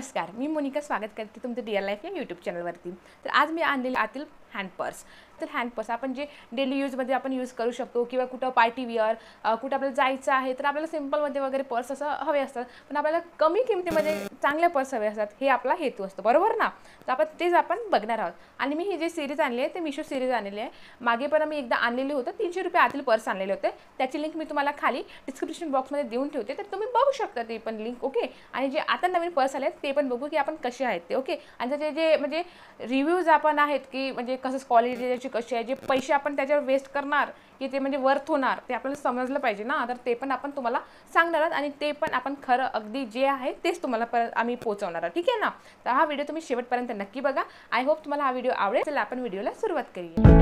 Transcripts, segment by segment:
नमस्कार, मी मोनिका स्वागत करते तुमचं डिअर लाईफ या यूट्यूब चॅनलवरती। तर आज मी आणलेले आतील हँड पर्स। तर हँड पर्स आपण जे डेली यूजमध्ये आपण यूज करू शकतो किंवा कुठं पार्टी वेअर कुठं आपल्याला जायचं आहे तर आपल्याला सिंपलमध्ये वगैरे पर्स असं हवे असतात, पण आपल्याला कमी किमतीमध्ये चांगले पर्स हवे असतात, हे आपला हेतू असतो, बरोबर ना। तर आपण तेच आपण बघणार आहोत। आणि मी ही जे सिरीज आणली आहे ते मिशो सिरीज आणलेली आहे। मागे पण मी एकदा आणलेले होते, 300 रुपये आतील पर्स आणलेले होते, त्याची लिंक मी तुम्हाला खाली डिस्क्रिप्शन बॉक्समध्ये देऊन ठेवते, तर तुम्ही बघू शकता ते पण लिंक। ओके, आणि जे आता नवीन पर्स आले ते पण बघू की आपण कसे आहेत ते। ओके, आणि त्याचे जे म्हणजे रिव्ह्यूज आपण आहेत की म्हणजे कसं क्वालिटी त्याची कशी आहे, जे पैसे आपण त्याच्यावर वेस्ट करणार की ते म्हणजे वर्थ होणार ते आपल्याला समजलं पाहिजे ना। तर ते पण आपण तुम्हाला सांगणार आहोत आणि ते पण आपण खरं अगदी जे आहे तेच तुम्हाला आम्ही पोहोचवणार आहोत, ठीक आहे ना। तर हा व्हिडिओ तुम्ही शेवटपर्यंत नक्की बघा। आय होप तुम्हाला हा व्हिडिओ आवडेल। चला आपण व्हिडिओला सुरुवात करूया।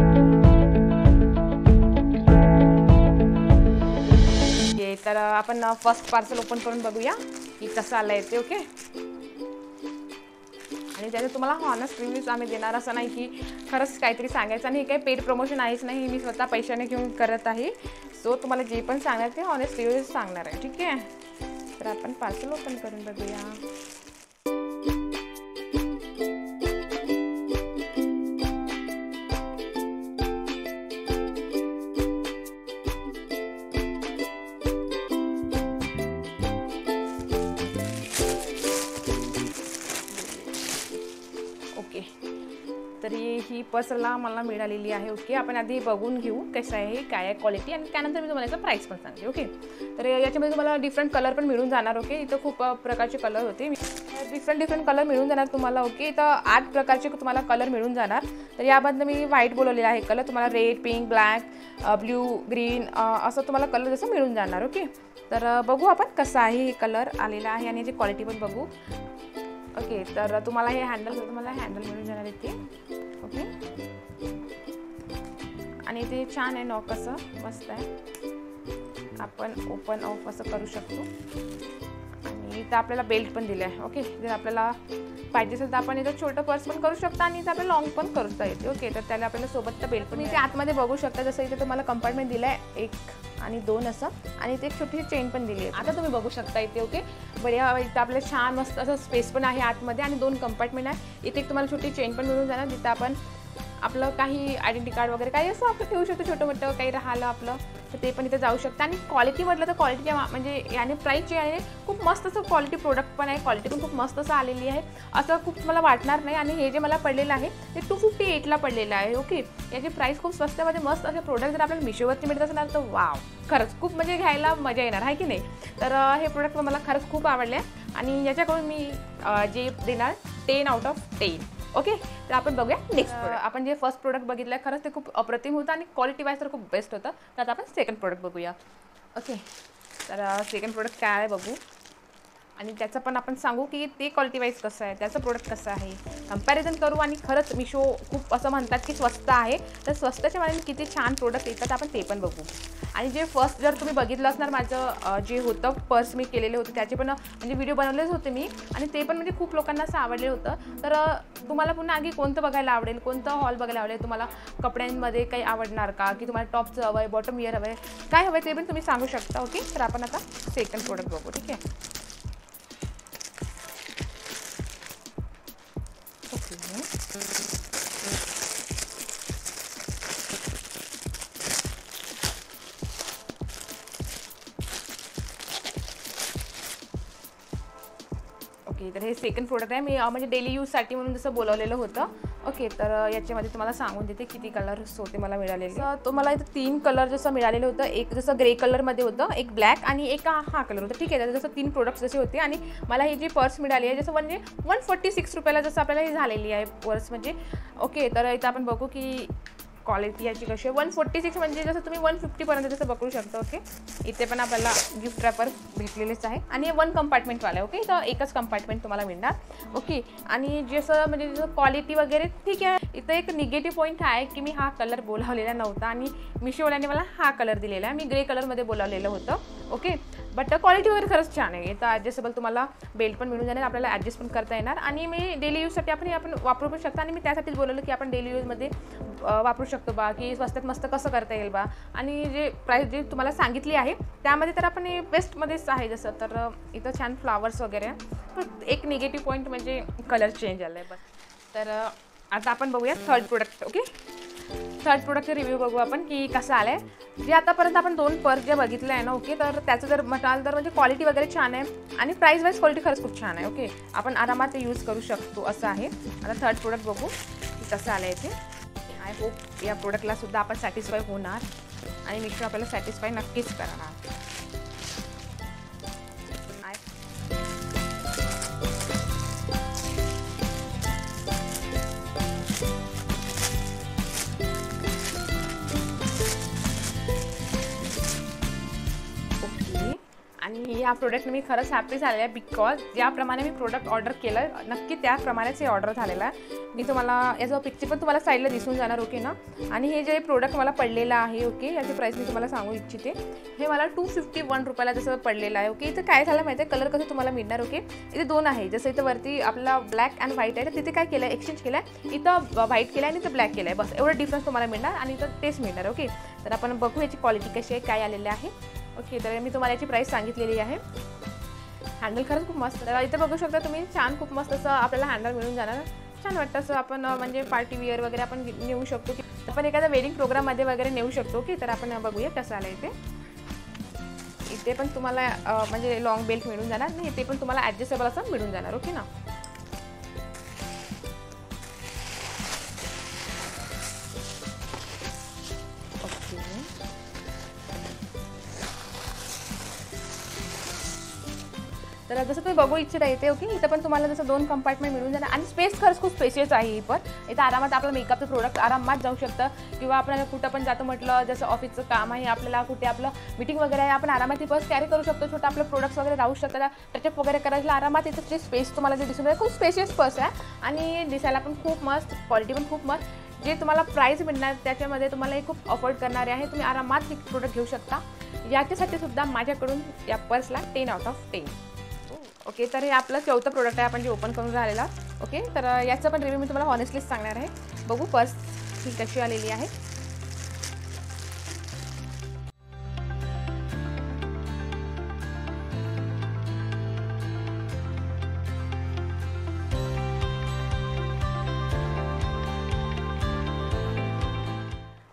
तर आपण फर्स्ट पार्सल ओपन करून बघूया की कसं आलंय ते। ओके, आणि त्याचे तुम्हाला हॉनेस्ट रिव्ह्यूज आम्ही देणार, असं नाही की खरंच काहीतरी सांगायचं आणि हे काही पेड प्रमोशन आहेच नाही, मी स्वतः पैशाने घेऊन करत आहे। सो तुम्हाला जे पण सांगणार ते हॉनेस्ट रिव्ह्यूज सांगणार आहे, ठीक आहे। तर आपण पार्सल ओपन करून बघूया। ओके, तर ही पर्सला मला मिळालेली आहे। ओके, आपण आधी बघून घेऊ कसं आहे, काय आहे क्वालिटी, आणि त्यानंतर मी तुम्हाला याचा प्राईस पण सांगते। ओके, तर याच्यामध्ये तुम्हाला डिफरंट कलर पण मिळून जाणार। ओके, इथं खूप प्रकारचे कलर होते, डिफरंट कलर मिळून जाणार तुम्हाला। ओके, इथं 8 प्रकारचे तुम्हाला कलर मिळून जाणार। तर याबद्दल मी व्हाईट बोलवलेला आहे कलर, तुम्हाला red, pink, black, blue, green असं तुम्हाला कलर जसं मिळून जाणार। ओके, तर बघू आपण कसं आहे हे कलर आलेला आहे आणि याची क्वालिटी पण बघू। ओके, तर तुम्हाला हे हँडल मिळून जाणार इथे। ओके, आणि ते छान आहे, नॉक असं मस्त आहे, आपण ओपन ऑफ असं करू शकतो। आणि इथं आपल्याला बेल्ट पण दिले आहे। ओके, जर आपल्याला पाहिजे असेल तर आपण इथं छोटं पर्स पण करू शकता आणि इथं आपल्याला लॉंग पण करता येते। ओके, तर त्याला आपल्याला सोबत बेल्ट पण इथे आतमध्ये बघू शकता, जसं इथे तुम्हाला कंपार्टमेंट दिलं आहे 1 आणि 2 असं, आणि इथे एक छोटीशी चेन पण दिली आहे, आता तुम्ही बघू शकता इथे। ओके, बढिया, इथं आपल्याला छान मस्त असं स्पेस पण आहे आतमध्ये आणि 2 कंपार्टमेंट आहे। इथे एक तुम्हाला छोटी चेन पण मिळून जाणार, जिथं आपण आपलं काही आयडेंटिटी कार्ड वगैरे काही असं आपण ठेवू शकतो, छोटं मोठं काही राहिलं आपलं तर ते पण इथे जाऊ शकतं। आणि क्वालिटी म्हटलं तर क्वालिटी म्हणजे याने प्राईसची आहे खूप मस्त असं क्वालिटी प्रोडक्ट पण आहे, क्वालिटी पण खूप मस्त असं आलेली आहे, असं खूप मला वाटणार नाही। आणि हे जे मला पडलेलं आहे ते 258ला पडलेलं आहे। ओके, याची प्राईस खूप स्वस्तामध्ये मस्त असे प्रोडक्ट जर आपल्याला मिशोवरती मिळत असणार तर वाव, खरंच खूप म्हणजे घ्यायला मजा येणार आहे की नाही। तर हे प्रोडक्ट मला खरंच खूप आवडले आणि याच्याकडून मी जे देणार 10 आउट ऑफ 10। ओके, तर आपण बघूया नेक्स्ट प्रोडक्ट। आपण जे फर्स्ट प्रोडक्ट बघितलं आहे खरंच ते खूप अप्रतिम होतं आणि क्वालिटी वाईज तर खूप बेस्ट होतं। तर आता आपण सेकंड प्रोडक्ट बघूया। ओके, तर सेकंड प्रोडक्ट काय आहे बघू, आणि त्याचं पण आपण सांगू की ते क्वालिटी वाईज कसं आहे, त्याचं प्रोडक्ट कसं आहे, कंपॅरिझन करू। आणि खरंच मिशो खूप असं म्हणतात की स्वस्त आहे, तर स्वस्ताच्या मानाने किती छान प्रोडक्ट येतात आपण ते पण बघू। आणि जे फर्स्ट जर तुम्ही बघितलं असणार माझं जे होतं पर्स मी केलेले होते त्याचे पण म्हणजे व्हिडिओ बनवलेच होते मी, आणि ते पण म्हणजे खूप लोकांना असं आवडले होतं। तर तुम्हाला पुन्हा आधी कोणतं बघायला आवडेल, कोणतं हॉल बघायला आवडेल, तुम्हाला कपड्यांमध्ये काही आवडणार का, की तुम्हाला टॉपचं हवं आहे, बॉटम वेअर हवं आहे, काय हवं आहे ते पण तुम्ही सांगू शकता। ओके, तर आपण आता सेकंड प्रोडक्ट बघू, ठीक आहे। ओके, तर हे सेकंड प्रोडक्ट आहे, मी म्हणजे डेली यूजसाठी म्हणून जसं बोलवलेलं होतं। ओके, तर याच्यामध्ये तुम्हाला सांगून देते किती कलर्स होते मला मिळालेले। तो मला इथं 3 कलर जसं मिळालेलं होतं, एक जसं ग्रे कलरमध्ये होतं, एक ब्लॅक आणि एक हा कलर होता, ठीक आहे। तर जसं 3 प्रोडक्ट्स जसे होते आणि मला ही जी पर्स मिळाली आहे जसं म्हणजे 146 रुपयाला जसं आपल्याला ही झालेली आहे पर्स म्हणजे। ओके, तर इथं आपण बघू की क्वालिटी याची कशी आहे। 146 म्हणजे जसं तुम्ही 150 पर्यंत जसं बघू शकता। ओके, इथे पण आपल्याला गिफ्ट रॅपर भेटलेलेच आहे आणि 1 कंपार्टमेंटवाला आहे। ओके, तर एकच कंपार्टमेंट तुम्हाला मिळणार। ओके, आणि जसं म्हणजे जसं क्वालिटी वगैरे ठीक आहे। इथं एक निगेटिव्ह पॉईंट आहे की मी हा कलर बोलावलेला नव्हता आणि मिशोवाल्याने मला हा कलर दिलेला आहे, मी ग्रे कलरमध्ये बोलावलेलं होतं। ओके, बट क्वालिटी वगैरे खरंच छान आहे. इथं ॲडजस्टेबल तुम्हाला बेल्ट पण मिळून जाणार, आपल्याला ॲडजस्ट पण करता येणार. आणि मी डेली यूजसाठी आपण वापरू पण शकता. आणि मी त्यासाठीच बोलवलं की आपण डेली यूजमध्ये वापरू शकतो बा, की स्वस्तात मस्त कसं करता येईल बा. आणि जे प्राईस जे तुम्हाला सांगितली आहे त्यामध्ये तर आपण बेस्टमध्येच आहे. जसं तर इथं छान फ्लावर्स वगैरे आहे. एक निगेटिव्ह पॉईंट म्हणजे कलर चेंज आला आहे बस. तर आता आपण बघूया थर्ड प्रोडक्ट. ओके, थर्ड प्रोडक्टचे रिव्ह्यू बघू आपण की कसं आलं आहे. जे आतापर्यंत आपण 2 पर्स जे बघितलं आहे ना, ओके, तर त्याचं जर म्हणाल तर म्हणजे क्वालिटी वगैरे छान आहे आणि प्राईस वाईज क्वालिटी खरंच खूप छान आहे. ओके, आपण आरामात ते यूज करू शकतो असं आहे. आता थर्ड प्रोडक्ट बघू की कसं आलं आहे ते. आय होप या प्रोडक्टला सुद्धा आपण सॅटिस्फाय होणार आणि मिक्सर आपल्याला सॅटिस्फाय नक्कीच करणार. आणि या प्रोडक्टने मी खरंच हॅपी झालेलं आहे, बिकॉज ज्याप्रमाणे मी प्रोडक्ट ऑर्डर केलं नक्की त्याप्रमाणेच हे ऑर्डर झालेलं आहे. मी तुम्हाला याचा पिक्चर पण तुम्हाला साईडला दिसून जाणार. ओके ना. आणि हे जे प्रोडक्ट मला पडलेलं आहे, ओके, याची प्राईस मी तुम्हाला सांगू इच्छिते. हे मला 251 रुपयाला जसं पडलेलं आहे. ओके, इथं काय झालं माहिती आहे, कलर कसं तुम्हाला मिळणार. ओके, इथे 2 आहे. जसं इथं वरती आपला ब्लॅक अँड व्हाईट आहे, तर तिथे काय केलं आहे, एक्सचेंज केलं आहे. इथं व्हाईट केलं आहे आणि इथं ब्लॅक केलं आहे. बस एवढं डिफरन्स तुम्हाला मिळणार आणि इथं तेच मिळणार. ओके, तर आपण बघू याची क्वालिटी कशी आहे, काय आलेलं आहे. ओके, तर मी तुम्हाला याची प्राईस सांगितलेली आहे. हँडल खरंच खूप मस्त. तर इथे बघू शकता तुम्ही, छान खूप मस्त असं आपल्याला हँडल मिळून जाणार. छान वाटतं असं. आपण म्हणजे पार्टी वेअर वगैरे आपण नेऊ शकतो, की आपण एखाद्या वेडिंग प्रोग्राममध्ये वगैरे नेऊ शकतो. की तर आपण बघूया कसं आलं इथे. इथे पण तुम्हाला म्हणजे लॉंग बेल्ट मिळून जाणार आणि इथे पण तुम्हाला ॲडजस्टेबल असं मिळून जाणार. ओके ना. तर जसं तुम्ही बघू इच्छिता येते. ओके, इथं पण तुम्हाला जसं 2 कंपार्टमेंट मिळून जाणार आणि स्पेस खरंच खूप स्पेशियस आहे. ही पण इथं आरामात आपलं मेकअपचं प्रोडक्ट आरामात जाऊ शकतं, किंवा आपण कुठं पण जातो म्हटलं, जसं ऑफिसचं काम आहे आपल्याला, कुठे आपलं मीटिंग वगैरे आहे, आपण आरामात ही पर्स कॅरी करू शकतो. छोटं आपलं प्रोडक्ट्स वगैरे राहू शकतात, टचअप वगैरे करायला आरामात. इथं जे स्पेस तुम्हाला जे दिसून येईल खूप स्पेशियस पर्स आहे आणि दिसायला पण खूप मस्त, क्वालिटी पण खूप मस्त. जे तुम्हाला प्राईस मिळणार त्याच्यामध्ये तुम्हाला हे खूप अफोर्ड करणारे आहे. तुम्ही आरामात हे प्रोडक्ट घेऊ शकता. याच्यासाठी सुद्धा माझ्याकडून या पर्सला 10 आउट ऑफ 10. ओके, तर हे आपलं 4थं प्रोडक्ट आहे आपण जे ओपन करून राहिलेला. ओके, तर याचा पण रिव्ह्यू मी तुम्हाला हॉनेस्टलीच सांगणार आहे. बघू पर्स ही कशी आलेली आहे.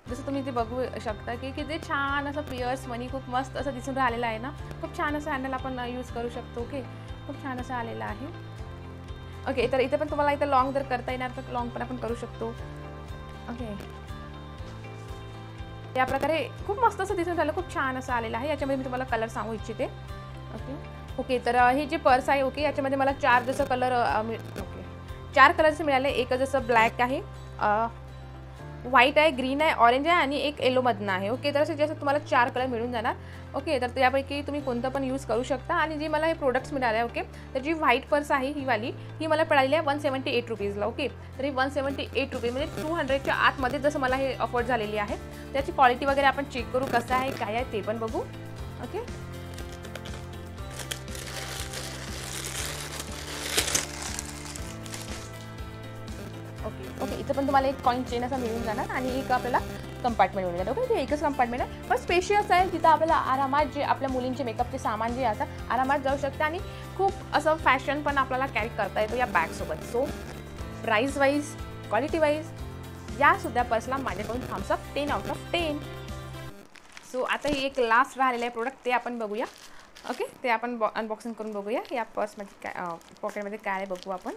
जसं तुम्ही ते बघू शकता की किती छान असं पिअर्स मनी खूप मस्त असं दिसून राहिलेलं आहे ना. खूप छान असं हँडल आपण यूज करू शकतो. ओके, खूप छान असं आलेलं आहे. ओके, तर इथे पण तुम्हाला इथं लॉंग जर करता येणार तर लॉंग पण आपण करू शकतो. ओके, या प्रकारे खूप मस्त असं दिसून राहिलं, खूप छान असं आलेलं आहे. याच्यामध्ये मी तुम्हाला कलर सांगू इच्छिते. ओके, तर हे जे पर्स आहे, ओके, याच्यामध्ये मला 4 जसं कलर ओके 4 कलर्स मिळाले. एक जसं ब्लॅक आहे, व्हाईट आहे, ग्रीन आहे, ऑरेंज आहे आणि एक येलोमधनं आहे. ओके, तर असं तुम्हाला 4 कलर मिळून जाणार. ओके, तर त्यापैकी तुम्ही कोणतं पण यूज करू शकता. आणि जी मला हे प्रोडक्ट्स मिळाले, ओके, तर जी व्हाईट पर्स आहे ही वाली, ही मला पडाली आहे 178 रुपीजला. ओके, तर ही 178 रुपीज म्हणजे 200च्या आतमध्ये जसं मला हे अफोर्ड झालेली आहे. त्याची क्वालिटी वगैरे आपण चेक करू कसं आहे, काय आहे ते पण बघू. ओके, ओके, इथं पण तुम्हाला एक कॉइन चेन असा मिळून जाणार आणि एक आपल्याला कंपार्टमेंट मिळून जाणार. ओके, ते एकच कंपार्टमेंट आहे पण स्पेशियस आहे. तिथं आपल्याला आरामात जे आपल्या मुलींचे मेकअपचे सामान जे असतात आरामात जाऊ शकते आणि खूप असं फॅशन पण आपल्याला कॅरी करता येतो या बॅगसोबत. So price wise, quality wise यासुद्धा पर्सला माझ्याकडून thumbs up 10 out of 10. So आता ही एक लास्ट राहिलेलं आहे प्रोडक्ट, ते आपण बघूया. ओके, ते आपण अनबॉक्सिंग करून बघूया. या पर्समध्ये काय पॉकेटमध्ये काय आहे बघू आपण.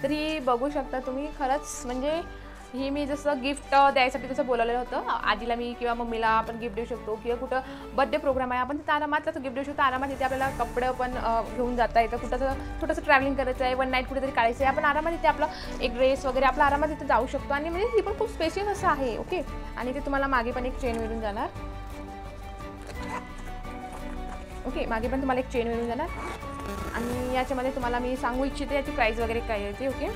तरी बघू शकता तुम्ही, खरंच म्हणजे ही मी जसं गिफ्ट द्यायसाठी तसं बोलवलेलं होतं आजीला मी किंवा मम्मीला आपण गिफ्ट देऊ शकतो किंवा कुठं बर्थडे प्रोग्राम आहे आपण तिथे आरामात त्याचं गिफ्ट देऊ शकतो. आरामात तिथे आपल्याला कपडे पण घेऊन जाता येतं. कुठं छोटंसं ट्रॅव्हलिंग करायचं आहे, वन नाईट कुठेतरी काढायचं आहे, आपण आरामात तिथे आपलं एक ड्रेस वगैरे आपला आरामात तिथे जाऊ शकतो. आणि म्हणजे ही पण खूप स्पेशियस असं आहे. ओके, आणि ते तुम्हाला मागे पण एक चेन मिळून जाणार. ओके, मागे पण तुम्हाला एक चेन मिळून जाणार. आणि याच्यामध्ये तुम्हाला मी सांगू इच्छिते याची प्राईस वगैरे काय आहे ते.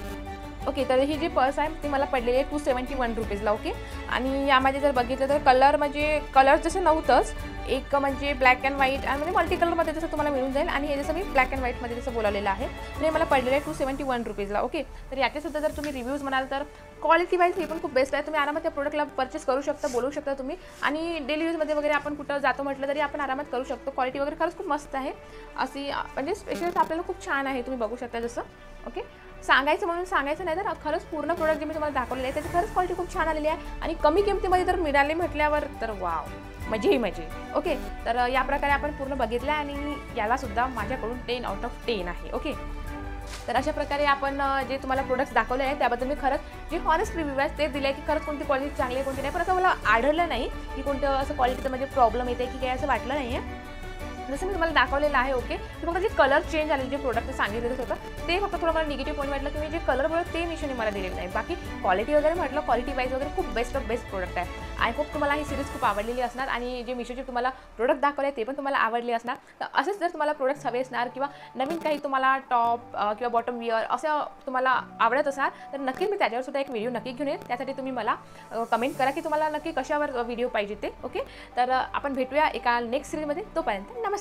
ओके, तर ही जी पर्स आहे ती मला पडलेली आहे 271 रुपीजला. ओके, आणि यामध्ये जर बघितलं तर कलर म्हणजे कलर जसं नव्हतंच, एक म्हणजे ब्लॅक अँड व्हाईट आणि म्हणजे मल्टी कलरमध्ये जसं तुम्हाला मिळून जाईल. आणि हे जसं मी ब्लॅक अँड व्हाईटमध्ये जसं बोलवलेलं आहे तर हे मला पडलेलं आहे 271 रुपीजला. ओके, तर याचेसुद्धा जर तुम्ही रिव्ह्यूज म्हणाल तर क्वालिटी वाईज हे पण खूप बेस्ट आहे. तुम्ही आरामात त्या प्रोडक्टला परचेस करू शकता, बोलू शकता तुम्ही. आणि डेली यूजमध्ये वगैरे आपण कुठं जातो म्हटलं तरी आपण आरामात करू शकतो. क्वालिटी वगैरे खरंच खूप मस्त आहे. अशी म्हणजे स्पेशल आपल्याला खूप छान आहे, तुम्ही बघू शकता जसं. ओके, सांगायचं म्हणून सांगायचं नाही तर खरंच पूर्ण प्रोडक्ट जे मी तुम्हाला दाखवलेलं आहे त्याची खरंच क्वालिटी खूप छान आलेली आहे. आणि कमी किमतीमध्ये जर मिळाले म्हटल्यावर तर वाव, मजे. ओके, तर या प्रकारे आपण पूर्ण बघितलं आणि यालासुद्धा माझ्याकडून 10 आउट ऑफ 10 आहे. ओके, तर अशा प्रकारे आपण जे तुम्हाला प्रोडक्ट्स दाखवले आहे त्याबद्दल मी खरंच जे हॉनेस्ट रिव्ह्यू आहे ते दिले की खरंच कोणती क्वालिटी चांगली आहे कोणती नाही. पण असं मला आढळलं नाही की कोणतं असं क्वालिटीचं म्हणजे प्रॉब्लेम येते की काय, असं वाटलं नाही आहे. जसं मी तुम्हाला दाखवलेलं आहे. ओके, फक्त जे कलर चेंज झाले जे प्रोडक्ट सांगितलेलं होतं ते फक्त थोडं मला निगेटिव्ह पॉईंट वाटलं की मी जे कलर बोलत ते निशाने मला दिलेलं नाही. बाकी क्वालिटी वगैरे म्हटलं क्वालिटी वाईज वगैरे खूप बेस्ट ऑफ बेस्ट प्रोडक्ट आहे. आय होप तुम्हाला ही सिरीज खूप आवडलेली असणार आणि जे मिशोचे तुम्हाला प्रोडक्ट दाखवले ते पण तुम्हाला आवडले असणार. तर असेच जर तुम्हाला प्रोडक्ट्स हवे असणार किंवा नवीन काही तुम्हाला टॉप किंवा बॉटम विअर असं तुम्हाला आवडत असाल तर नक्की मी त्याच्यावर सुद्धा एक व्हिडिओ नक्की घेऊन येईल. त्यासाठी तुम्ही मला कमेंट करा की तुम्हाला नक्की कशावर व्हिडिओ पाहिजे ते. ओके, तर आपण भेटूया एका नेक्स्ट सिरीजमध्ये. तोपर्यंत नमस्कार.